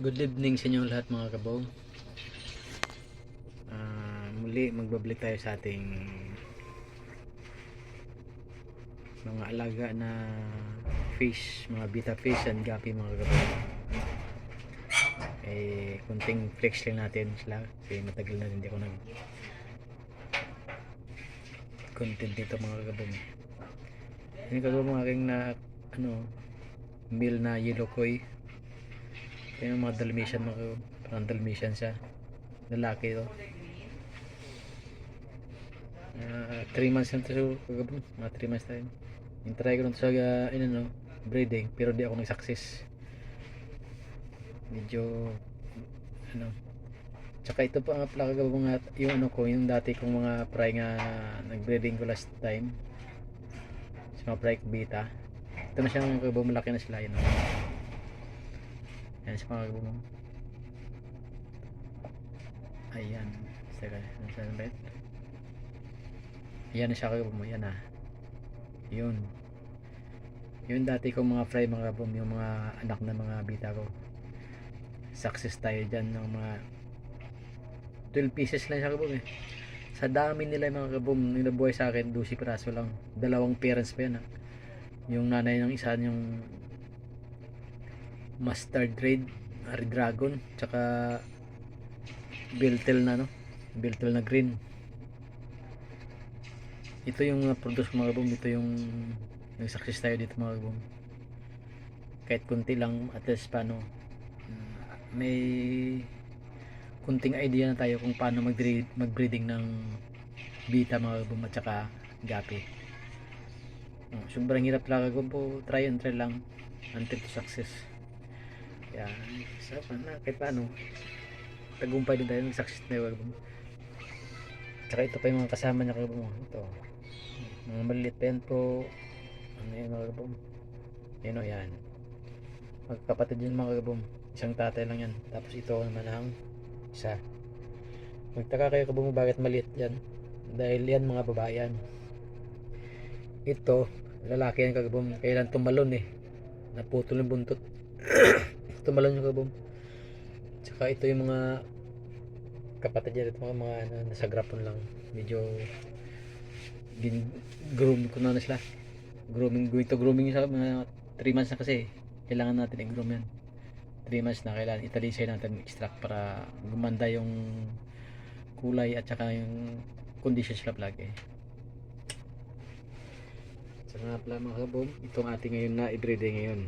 Good evening sa inyo lahat mga kabaw. Muli magbabalik tayo sa ating mga alaga na fish, mga beta fish and guppy mga kabaw. Kunting flex lang natin sila kasi matagal na hindi ako nag content dito mga kabaw. Yung kabaw mga aking na meal na yellow koi. Yung mga Dalmatian mga kabaw. Parang Dalmatian siya, lalaki to. 3 months na ito kagabon, mga 3 months tayo. Yung try ko nito sa breeding pero di ako nag-success. Medyo tsaka ito pa nga pala kagabon nga yung yung dati kong mga fry nga nag-breeding ko last time sa mga fry ko beta. Ito na siyang kagabon, malaki na sila yun. Yan sa mga kagabon. Ayan, saka nasaan ba ito? Yan na siya kagabon mo, yan na. Yun dati kong mga fry mga kabom, yung mga anak na mga bita ko. Success tayo dyan ng mga 12 pieces lang siya kabom eh. Sa dami nila mga kabom, yung nabuhay sa akin 12 piraso lang. Dalawang parents pa yan ha. Yung nanay ng isa yung mustard red dragon, tsaka biltel na biltel na green. Ito yung produce mga kabom, ito yung success tayo dito mga kabom. Kahit kunti lang, at least paano may kunting idea na tayo kung paano mag-breeding ng beta mga kabom at saka gapi. Sobrang hirap lang kabom po, try and try lang until to success. Kaya sa kahit paano tagumpay din tayo ng success na yung kabom. Tsaka ito pa yung mga kasama niya kabom. Ito mga maliit pa yan po. Yan mga kabom, yan magkapatid yun mga kabom, isang tatay lang yan. Tapos ito naman ang isa. Magtaka kayo kabom bakit maliit yan, dahil yan mga babae yan. Ito lalaki yan kabom, kailan tumalon naputol yung buntot. Tumalon yung kabom. Tsaka ito yung mga kapatid yan, ito mga nasa grapon lang, medyo groom ko na sila. Grooming sa mga 3 months na kasi kailangan natin i-groom yan. 3 months na kailangan italisay natin, extract para gumanda yung kulay at saka yung condition sila lagi. So nga pala mga kabom, itong ating ngayon na i-breeding ngayon,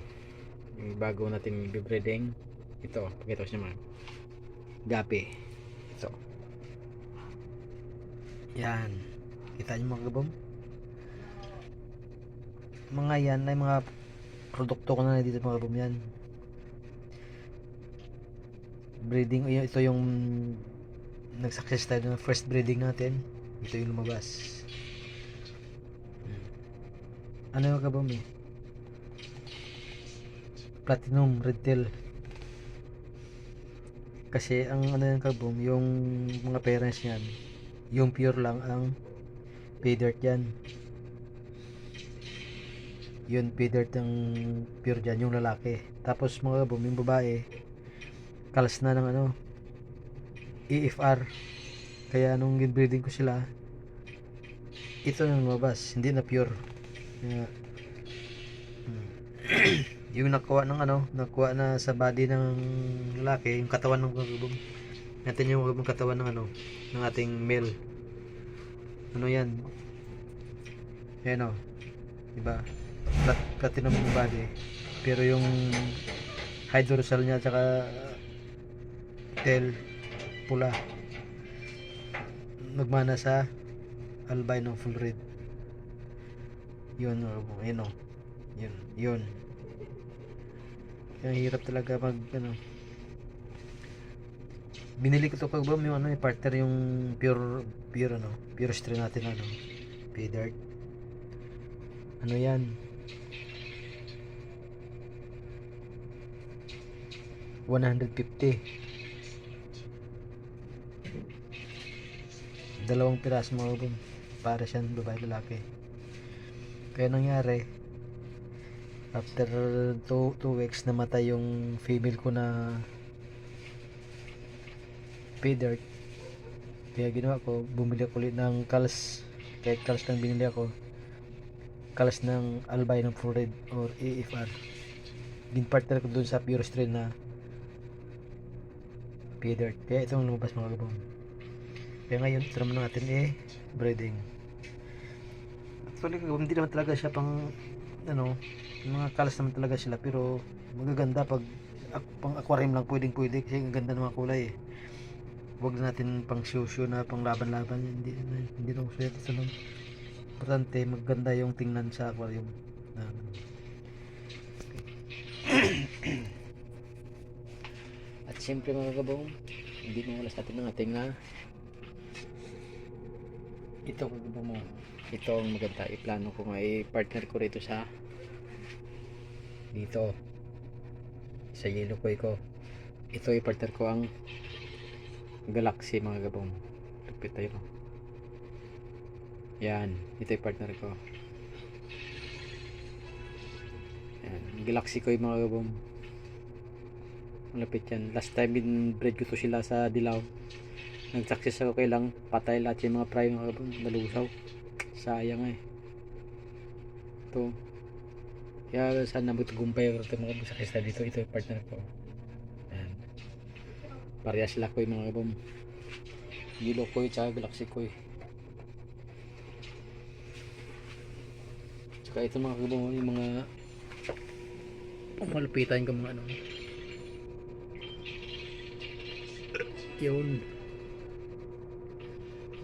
yung bago natin i-breeding ito, pakita ko siya mga gapi. So yan, kita nyo mga kabom, mga yan ay mga produkto ko na dito mga kabom. Yan breeding, ito yung nag-success tayo ng first breeding natin. Ito yung lumabas. Ano yung kabom platinum red tail. Kasi ang yung kabom, yung mga parents niyan, yung pure lang ang pay dirt yan. Yun pay dirt ang pure dyan, yung lalaki. Tapos mga kabom, yung babae kalas na ng EFR. Kaya nung breeding ko sila, ito nang lumabas, hindi na pure. Yung nakuha nakuha na sa body ng lalaki, yung katawan ng kabom. Natin yung katawan ng ng ating male. Yan? Yan diba? Platinum yung body, pero yung hydrosal niya tsaka tail pula, nagmana sa albino full red. Yun yun yung hirap talaga mag binili ko to kagbam yung partner yung pure strain natin pay dirt. Yan 150, dalawang piraso mga kabom, para siyang babae lalaki. Kaya nangyari, after 2 weeks namatay yung female ko na pay dirt. Kaya ginawa ko, bumili ako ulit ng kalas. Kahit kalas lang binili ako, kalas ng albino full red or AFR. Ginpartner ko dun sa pure strain na pay dirt. Kaya itong lumabas mga kabong. Kaya ngayon, ito naman natin breeding. Actually, hindi naman talaga siya pang mga kalas naman talaga sila, pero magaganda pag pang aquarium lang pwede kasi ang ganda ng mga kulay Huwag na natin pang show na pang laban-laban, hindi na gusto natin sa lang. Importante maganda yung tingnan sa aquarium. At siyempre mga kabong, hindi mawala sa atin ng ating ito kagabong mo. Ito ang maganda, iplano ko nga i-partner ko rito sa dito sa yellow koi ko. Ito i-partner ko ang Galaxy mga gabong. Lupit tayo. Yan, ito i-partner ko. Yan, Galaxy koi mga gabong. Malapit yan. Last time in-breed ko to sila sa Dilaw. Nag-success ako, kailang patay lahat yung mga prime mga gabong. Nalusaw. Sayang ito. Kaya sana magtagumpay ako ito mga kabong sa kista dito. Ito yung partner ko. Ayan. Parehas sila ko yung mga kabong. Yellow koi tsaka Galaxy koi. Tsaka ito mga kabong yung mga malupitan ko mga yun.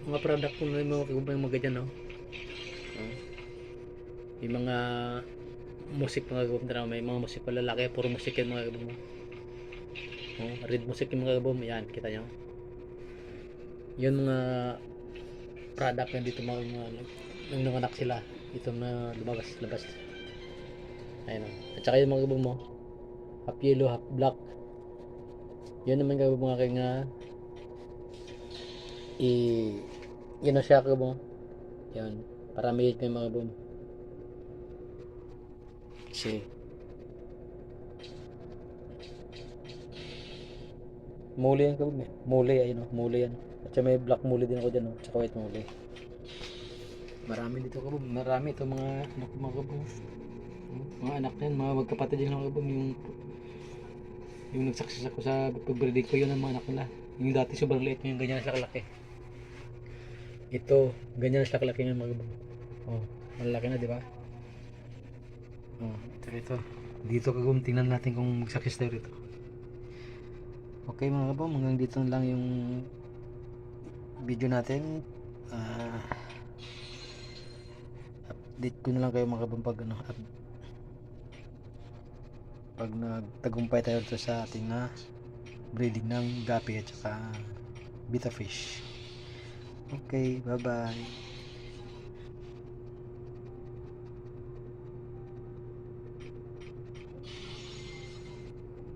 Mga product ko na yung mga kabong yung mga ganyan yung mga musik mga gabom na may mga musik pa lalaki, puro musik yung mga gabom red musik yung mga gabom, yan kita nyo yun mga product yan dito mga nung nanganak sila ito na labas ayun at saka yung mga gabom mo half yellow half black yun naman gabom mga aking yun na siya gabom yan para may yung mga gabom kasi muli yan kabog muli ayun muli yan at saka may black muli din ako dyan at saka white muli marami dito kabog marami ito mga anak ko mga kabog mga anak na yan mga magkapatid din mga kabog yung nagsakses ako sa pagbreeding ko yun ang mga anak nila yung dati sobrang liit yung ganyan na sila kalaki ito ganyan na sila kalaki ng mga kabog malaki na diba ito dito kagum tingnan natin kung magsakis tayo rito. Okay mga kabom, hanggang dito lang yung video natin. Update ko na lang kayo mga kabom pag pag nagtagumpay tayo dito sa ating breeding ng gapi at saka betta fish. Okay, bye bye.